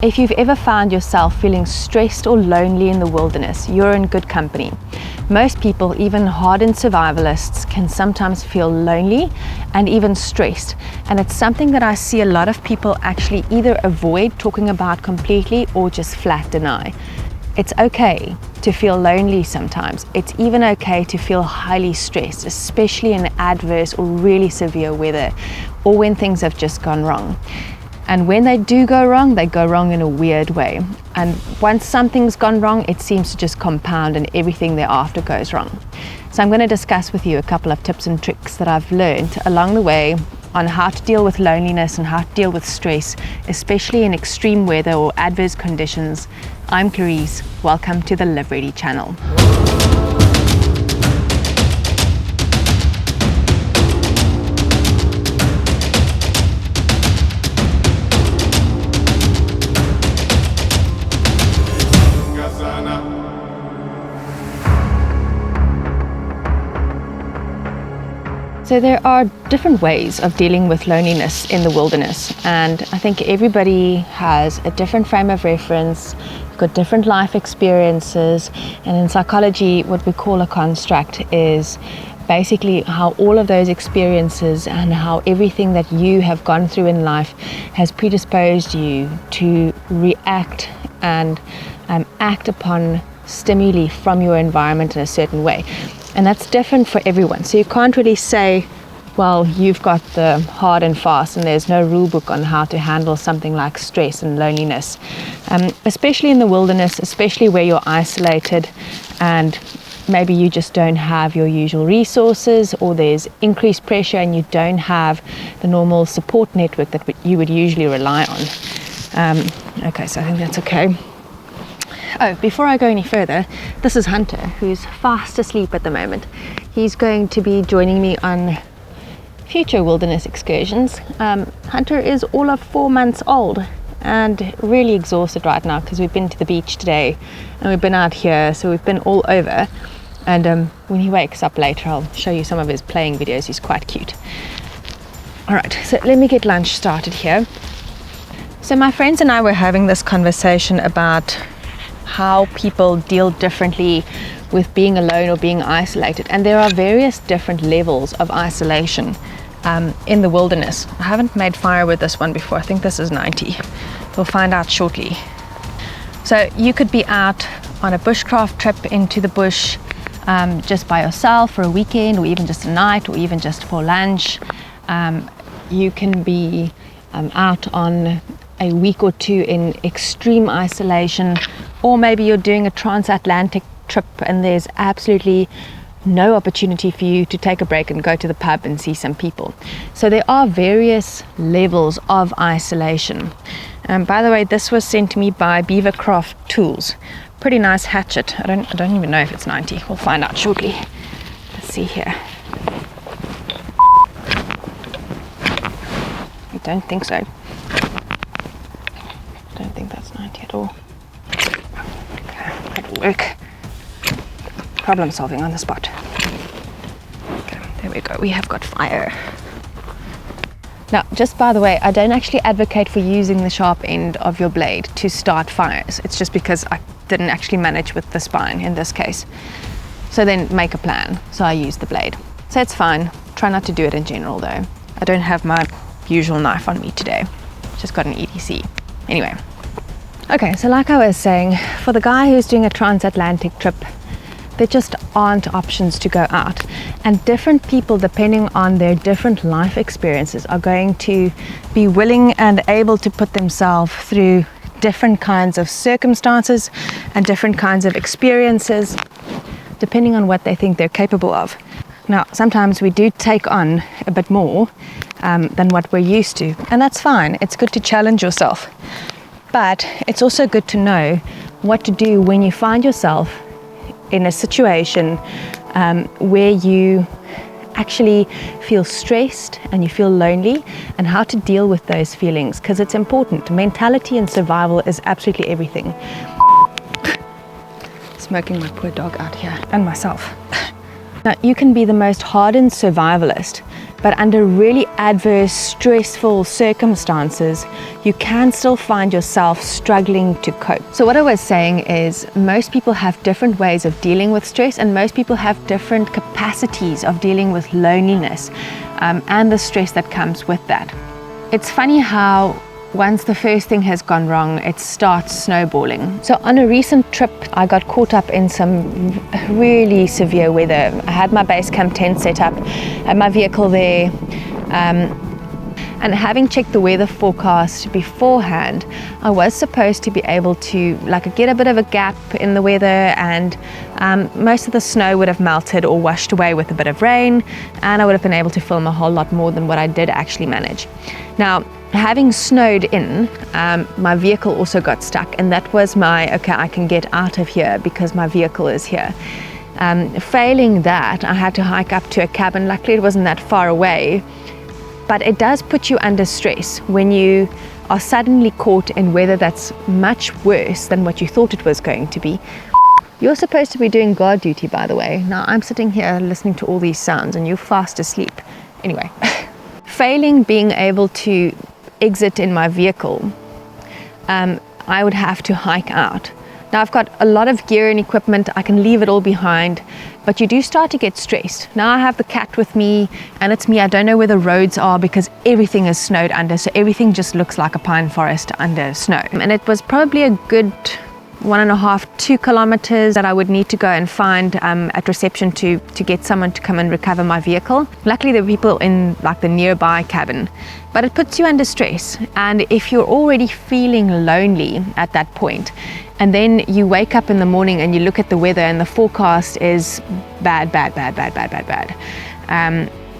If you've ever found yourself feeling stressed or lonely in the wilderness, you're in good company. Most people, even hardened survivalists, can sometimes feel lonely and even stressed. And it's something that I see a lot of people actually either avoid talking about completely or just flat deny. It's okay to feel lonely sometimes. It's even okay to feel highly stressed, especially in adverse or really severe weather, or when things have just gone wrong. And when they do go wrong, they go wrong in a weird way. And once something's gone wrong, it seems to just compound and everything thereafter goes wrong. So I'm going to discuss with you a couple of tips and tricks that I've learned along the way on how to deal with loneliness and how to deal with stress, especially in extreme weather or adverse conditions. I'm Clarice. Welcome to the Live Ready channel. So there are different ways of dealing with loneliness in the wilderness, and I think everybody has a different frame of reference, got different life experiences, and in psychology what we call a construct is basically how all of those experiences and how everything that you have gone through in life has predisposed you to react and act upon stimuli from your environment in a certain way. And that's different for everyone. So you can't really say, well, you've got the hard and fast and there's no rule book on how to handle something like stress and loneliness. Especially in the wilderness, especially where you're isolated and maybe you just don't have your usual resources, or there's increased pressure and you don't have the normal support network that you would usually rely on. Okay, so I think that's okay. Oh, before I go any further, this is Hunter, who's fast asleep at the moment. He's going to be joining me on future wilderness excursions. Hunter is all of 4 months old and really exhausted right now because we've been to the beach today and we've been out here, so we've been all over. And when he wakes up later, I'll show you some of his playing videos. He's quite cute. All right, so let me get lunch started here. So my friends and I were having this conversation about how people deal differently with being alone or being isolated, and there are various different levels of isolation in the wilderness. I haven't made fire with this one before. I think this is 90. We'll find out shortly. So you could be out on a bushcraft trip into the bush just by yourself for a weekend, or even just a night, or even just for lunch. You can be out on a week or two in extreme isolation, or maybe you're doing a transatlantic trip and there's absolutely no opportunity for you to take a break and go to the pub and see some people. So there are various levels of isolation. By the way, this was sent to me by Beavercraft Tools. Pretty nice hatchet. I don't even know if it's 90. We'll find out shortly. Let's see here. I don't think so. I don't think that's 90 at all. Okay, that'll work. Problem solving on the spot. Okay, there we go. We have got fire. Now, just by the way, I don't actually advocate for using the sharp end of your blade to start fires. It's just because I didn't actually manage with the spine in this case. So then make a plan. So I use the blade. So it's fine. Try not to do it in general though. I don't have my usual knife on me today. Just got an EDC. Anyway. Okay, so like I was saying, for the guy who's doing a transatlantic trip, there just aren't options to go out. And different people, depending on their different life experiences, are going to be willing and able to put themselves through different kinds of circumstances and different kinds of experiences, depending on what they think they're capable of. Now, sometimes we do take on a bit more than what we're used to, and that's fine. It's good to challenge yourself. But it's also good to know what to do when you find yourself in a situation where you actually feel stressed and you feel lonely, and how to deal with those feelings, because it's important. Mentality and survival is absolutely everything. Smoking my poor dog out here, and myself. Now, you can be the most hardened survivalist, But under really adverse, stressful circumstances, you can still find yourself struggling to cope. So what I was saying is most people have different ways of dealing with stress, and most people have different capacities of dealing with loneliness and the stress that comes with that. It's funny how once the first thing has gone wrong, it starts snowballing. So on a recent trip, I got caught up in some really severe weather. I had my base camp tent set up, had my vehicle there, and having checked the weather forecast beforehand, I was supposed to be able to get a bit of a gap in the weather, and most of the snow would have melted or washed away with a bit of rain, and I would have been able to film a whole lot more than what I did actually manage. Now, having snowed in, my vehicle also got stuck, and that was okay, I can get out of here because my vehicle is here. Failing that, I had to hike up to a cabin. Luckily it wasn't that far away, but it does put you under stress when you are suddenly caught in weather that's much worse than what you thought it was going to be. You're supposed to be doing guard duty, by the way. Now I'm sitting here listening to all these sounds and you're fast asleep. Anyway, failing being able to exit in my vehicle, I would have to hike out. Now I've got a lot of gear and equipment, I can leave it all behind, but you do start to get stressed. Now I have the cat with me, and it's me, I don't know where the roads are because everything is snowed under, so everything just looks like a pine forest under snow. And it was probably a good 1.5-2 kilometers that I would need to go and find at reception to get someone to come and recover my vehicle. Luckily there were people in the nearby cabin, but it puts you under stress. And if you're already feeling lonely at that point, and then you wake up in the morning and you look at the weather and the forecast is bad,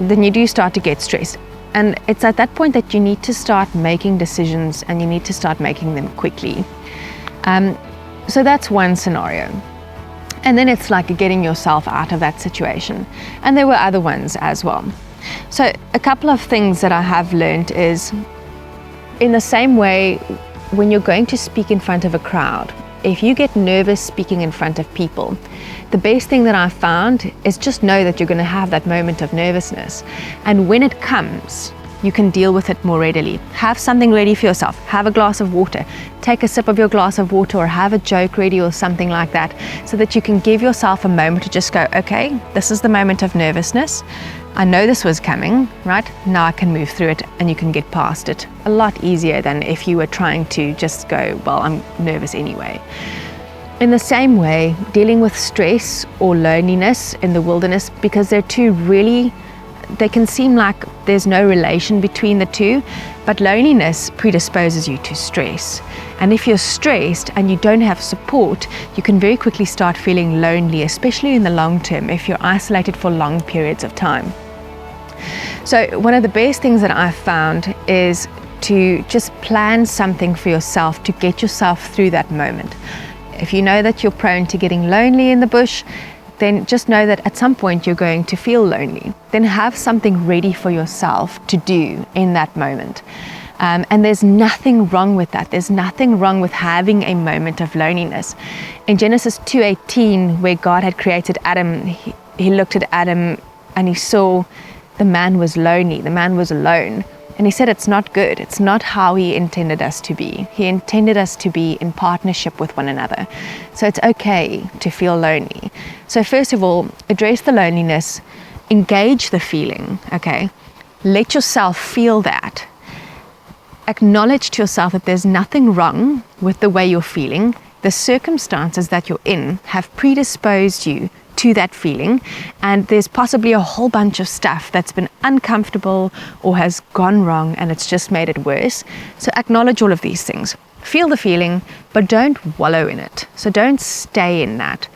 then you do start to get stressed. And it's at that point that you need to start making decisions, and you need to start making them quickly. So that's one scenario. And then it's getting yourself out of that situation. And there were other ones as well. So a couple of things that I have learned is, in the same way, when you're going to speak in front of a crowd, if you get nervous speaking in front of people, the best thing that I've found is just know that you're going to have that moment of nervousness. And when it comes, you can deal with it more readily. Have something ready for yourself. Have a glass of water. Take a sip of your glass of water, or have a joke ready or something like that, so that you can give yourself a moment to just go, okay, this is the moment of nervousness. I know this was coming, right? Now I can move through it, and you can get past it a lot easier than if you were trying to just go, well, I'm nervous anyway. In the same way, dealing with stress or loneliness in the wilderness, because they're two really, they can seem like there's no relation between the two, but loneliness predisposes you to stress. And if you're stressed and you don't have support, you can very quickly start feeling lonely, especially in the long term, if you're isolated for long periods of time. So one of the best things that I've found is to just plan something for yourself to get yourself through that moment. If you know that you're prone to getting lonely in the bush, then just know that at some point you're going to feel lonely. Then have something ready for yourself to do in that moment. And there's nothing wrong with that. There's nothing wrong with having a moment of loneliness. In Genesis 2:18, where God had created Adam, he looked at Adam and he saw the man was lonely, the man was alone. And he said it's not good. It's not how he intended us to be. He intended us to be in partnership with one another. So it's okay to feel lonely. So first of all, address the loneliness, engage the feeling, okay? Let yourself feel that. Acknowledge to yourself that there's nothing wrong with the way you're feeling. The circumstances that you're in have predisposed you to that feeling, and there's possibly a whole bunch of stuff that's been uncomfortable or has gone wrong and it's just made it worse. So acknowledge all of these things. Feel the feeling, but don't wallow in it. So don't stay in that.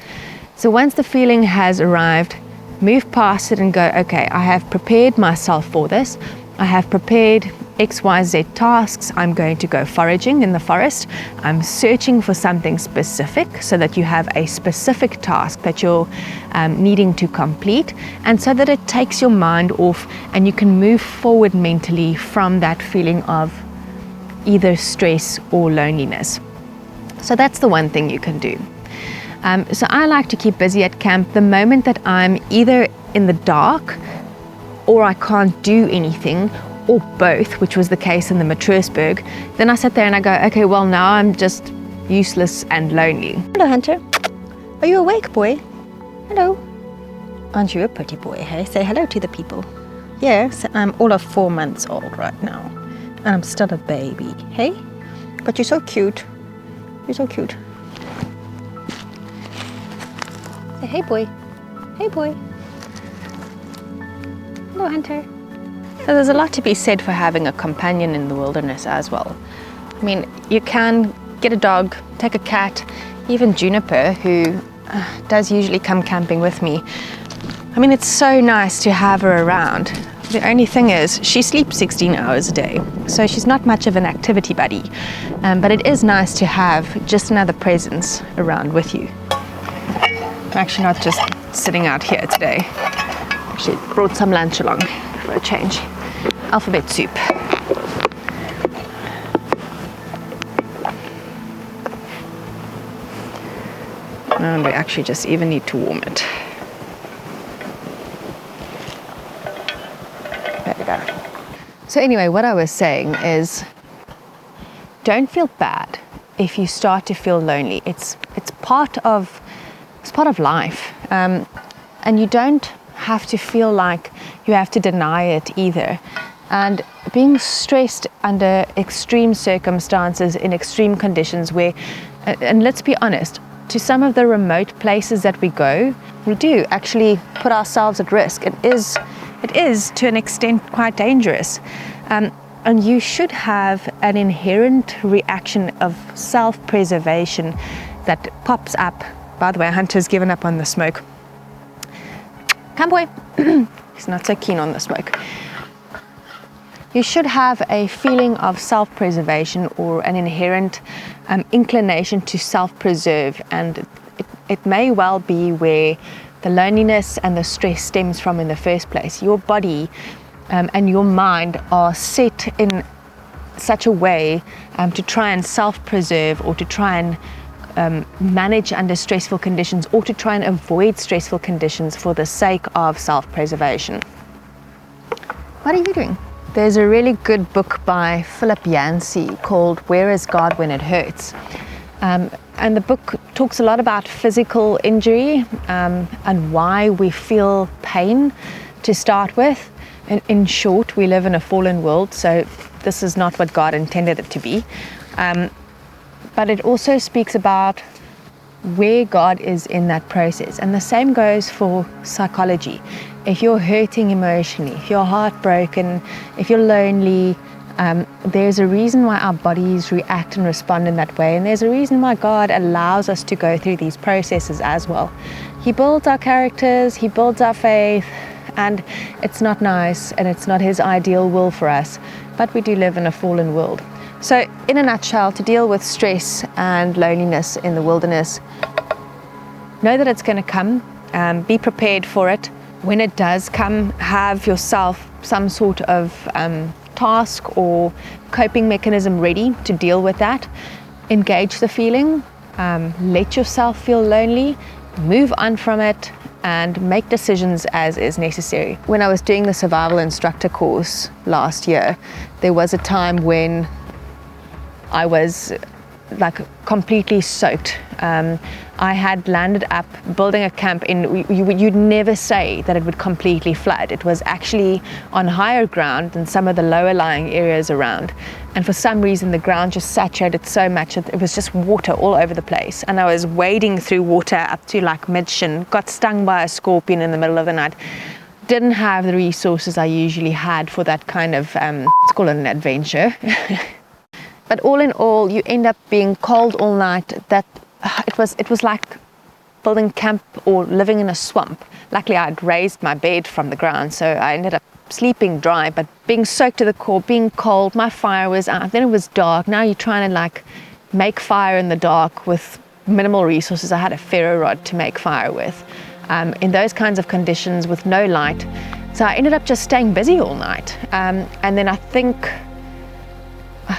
So once the feeling has arrived, move past it and go, okay, I have prepared myself for this. I have prepared XYZ tasks. I'm going to go foraging in the forest. I'm searching for something specific so that you have a specific task that you're needing to complete, and so that it takes your mind off and you can move forward mentally from that feeling of either stress or loneliness. So that's the one thing you can do. So I like to keep busy at camp. The moment that I'm either in the dark or I can't do anything, or both, which was the case in the Matrursburg, then I sit there and I go, okay, well, now I'm just useless and lonely. Hello, Hunter. Are you awake, boy? Hello. Aren't you a pretty boy, hey? Say hello to the people. Yes, I'm all of 4 months old right now, and I'm still a baby, hey? But you're so cute. You're so cute. Say, hey, boy. Hey, boy. Hello, Hunter. So there's a lot to be said for having a companion in the wilderness as well. I mean, you can get a dog, take a cat, even Juniper, who does usually come camping with me. I mean, it's so nice to have her around. The only thing is, she sleeps 16 hours a day, so she's not much of an activity buddy. But it is nice to have just another presence around with you. I'm actually not just sitting out here today. Actually brought some lunch along for a change. Alphabet soup. And we actually just even need to warm it. There we go. So anyway, what I was saying is, don't feel bad if you start to feel lonely. It's part of life, and you don't have to feel like you have to deny it either. And being stressed under extreme circumstances, in extreme conditions where, and let's be honest, to some of the remote places that we go, we do actually put ourselves at risk. It is to an extent quite dangerous. And you should have an inherent reaction of self-preservation that pops up. By the way, Hunter's given up on the smoke. Come, boy. He's not so keen on the smoke. You should have a feeling of self-preservation or an inherent inclination to self-preserve, and it may well be where the loneliness and the stress stems from in the first place. Your body and your mind are set in such a way to try and self-preserve, or to try and manage under stressful conditions, or to try and avoid stressful conditions for the sake of self-preservation. What are you doing? There's a really good book by Philip Yancey called Where is God When It Hurts? And the book talks a lot about physical injury and why we feel pain to start with. In short, we live in a fallen world, so this is not what God intended it to be. But it also speaks about where God is in that process. And the same goes for psychology. If you're hurting emotionally, if you're heartbroken, if you're lonely, there's a reason why our bodies react and respond in that way. And there's a reason why God allows us to go through these processes as well. He builds our characters, He builds our faith, and it's not nice and it's not His ideal will for us. But we do live in a fallen world. So in a nutshell, to deal with stress and loneliness in the wilderness, know that it's going to come, be prepared for it. When it does come, have yourself some sort of task or coping mechanism ready to deal with that. Engage the feeling, let yourself feel lonely, move on from it, and make decisions as is necessary. When I was doing the survival instructor course last year, there was a time when I was like completely soaked. I had landed up building a camp in, you'd never say that it would completely flood. It was actually on higher ground than some of the lower lying areas around. And for some reason, the ground just saturated so much that it was just water all over the place. And I was wading through water up to like mid-shin, got stung by a scorpion in the middle of the night. Didn't have the resources I usually had for that kind of, let's call it an adventure. But all in all, you end up being cold all night. That it was like building camp or living in a swamp. Luckily, I'd raised my bed from the ground, so I ended up sleeping dry, but being soaked to the core, being cold. My fire was out. Then it was dark. Now you're trying to like make fire in the dark with minimal resources. I had a ferro rod to make fire with. In those kinds of conditions with no light. So I ended up just staying busy all night. And then I think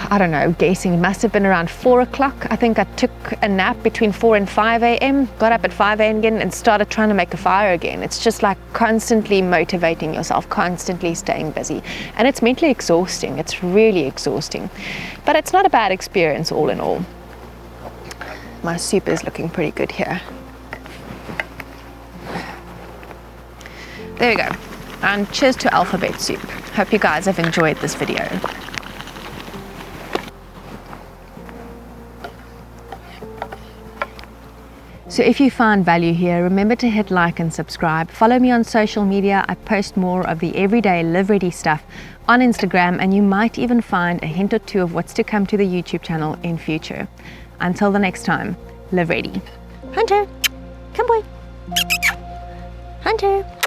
I don't know, guessing, it must have been around 4 o'clock. I think I took a nap between 4 and 5 a.m., got up at 5 a.m. again and started trying to make a fire again. It's just like constantly motivating yourself, constantly staying busy. And it's mentally exhausting. It's really exhausting. But it's not a bad experience all in all. My soup is looking pretty good here. There we go. And cheers to alphabet soup. Hope you guys have enjoyed this video. So if you found value here, remember to hit like and subscribe. Follow me on social media. I post more of the everyday live ready stuff on Instagram, and you might even find a hint or two of what's to come to the YouTube channel in future. Until the next time, live ready. Hunter, come boy. Hunter.